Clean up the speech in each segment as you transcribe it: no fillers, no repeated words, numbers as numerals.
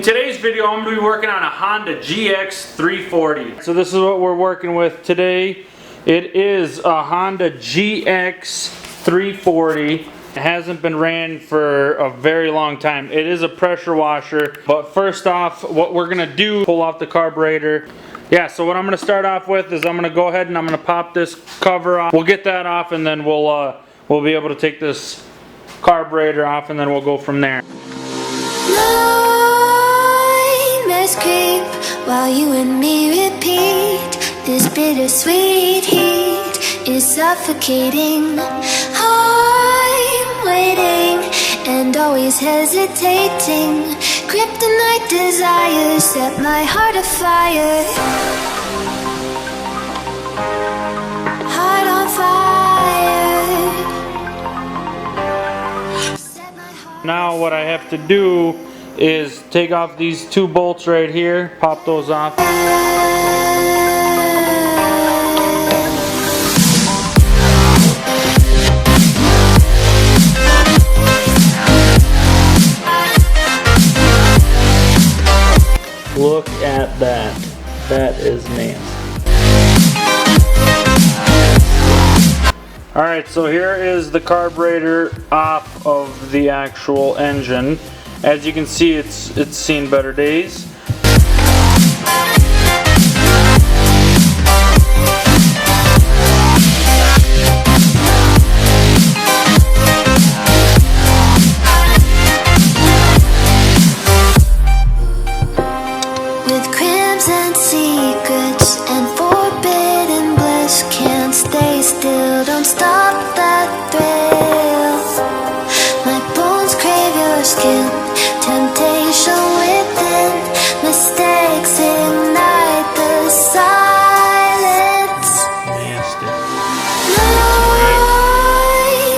In today's video, I'm going to be working on a Honda GX340. So this is what we're working with today. It is a Honda GX340. It hasn't been ran for a very long time. It is a pressure washer. But first off, what we're going to do, pull off the carburetor. Yeah, so what I'm going to start off with is I'm going to go ahead and I'm going to pop this cover off. We'll get that off and then we'll be able to take this carburetor off and then we'll go from there. Nightmares creep while you and me repeat. This bittersweet heat is suffocating. I'm waiting and always hesitating. Kryptonite desires set my heart afire. Heart on fire. Now what I have to do is take off these two bolts right here, pop those off. Look at that. That is nasty. Alright, so here is the carburetor off of the actual engine. As you can see, it's seen better days. With crimson secrets and forbidden bliss, can't stay still, don't stop that thrill. My bones crave your skin, temptation within, mistakes ignite the silence. Nasty.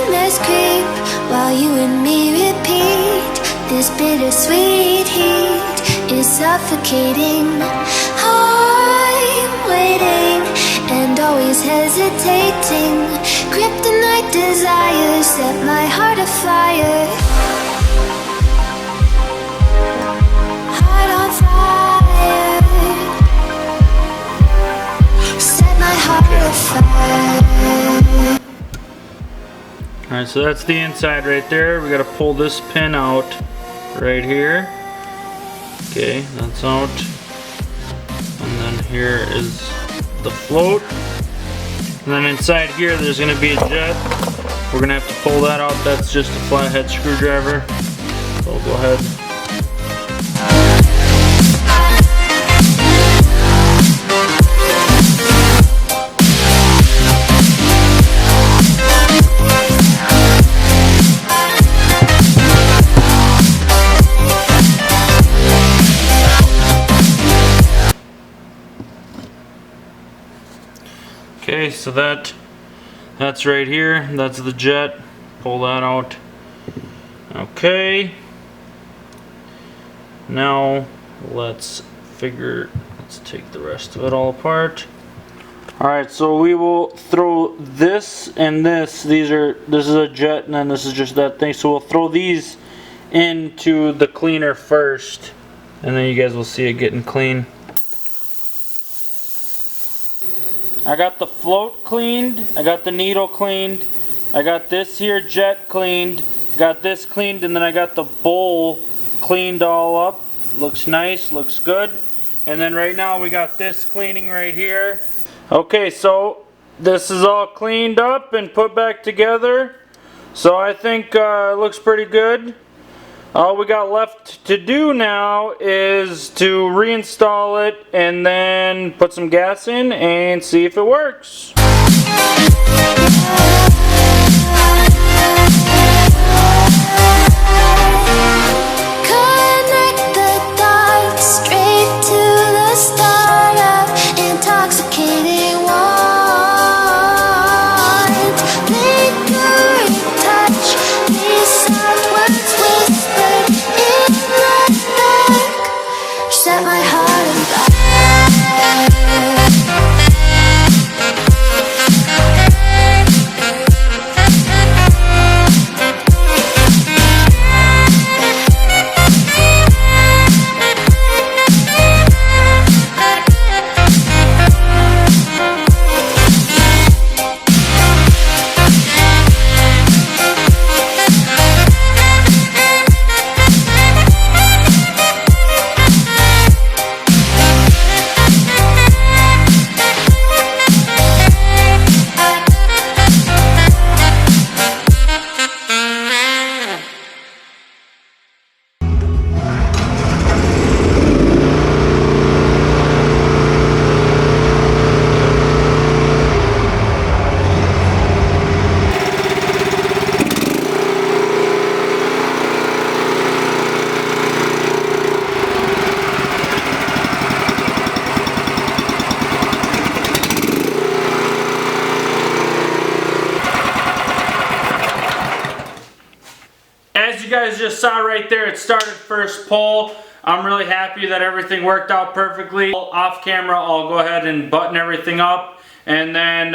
Nightmares creep while you and me repeat. This bittersweet heat is suffocating. I'm waiting and always hesitating. Kryptonite desires set my heart afire. Heart on fire. Set my heart afire. Alright, so that's the inside right there. We gotta pull this pin out right here. Okay, that's out. And then here is the float. And then inside here there's going to be a jet. We're going to have to pull that out. That's just a flathead screwdriver. So we'll go ahead. Okay, so that's right here. That's the jet. Pull that out. Okay. Now let's take the rest of it all apart. Alright, so we will throw this and this. This is a jet and then this is just that thing. So we'll throw these into the cleaner first. And then you guys will see it getting clean. I got the float cleaned, I got the needle cleaned, I got this here jet cleaned, got this cleaned, and then I got the bowl cleaned all up. Looks nice, looks good. And then right now we got this cleaning right here. Okay, so this is all cleaned up and put back together. So I think it looks pretty good. All we got left to do now is to reinstall it and then put some gas in and see if it works. Connect the dots straight to the start of intoxicating want. Lingering touch, these soft words whispered in the dark. Set my heart on fire. as you guys just saw right there, it started first pull. I'm really happy that everything worked out perfectly. Off camera, I'll go ahead and button everything up. And then,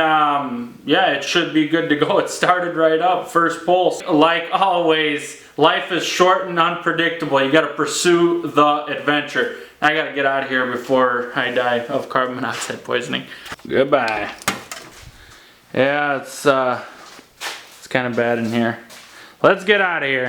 yeah, it should be good to go. It started right up, first pull. Like always, life is short and unpredictable. You gotta pursue the adventure. I gotta get out of here before I die of carbon monoxide poisoning. Goodbye. Yeah, it's kind of bad in here. Let's get out of here.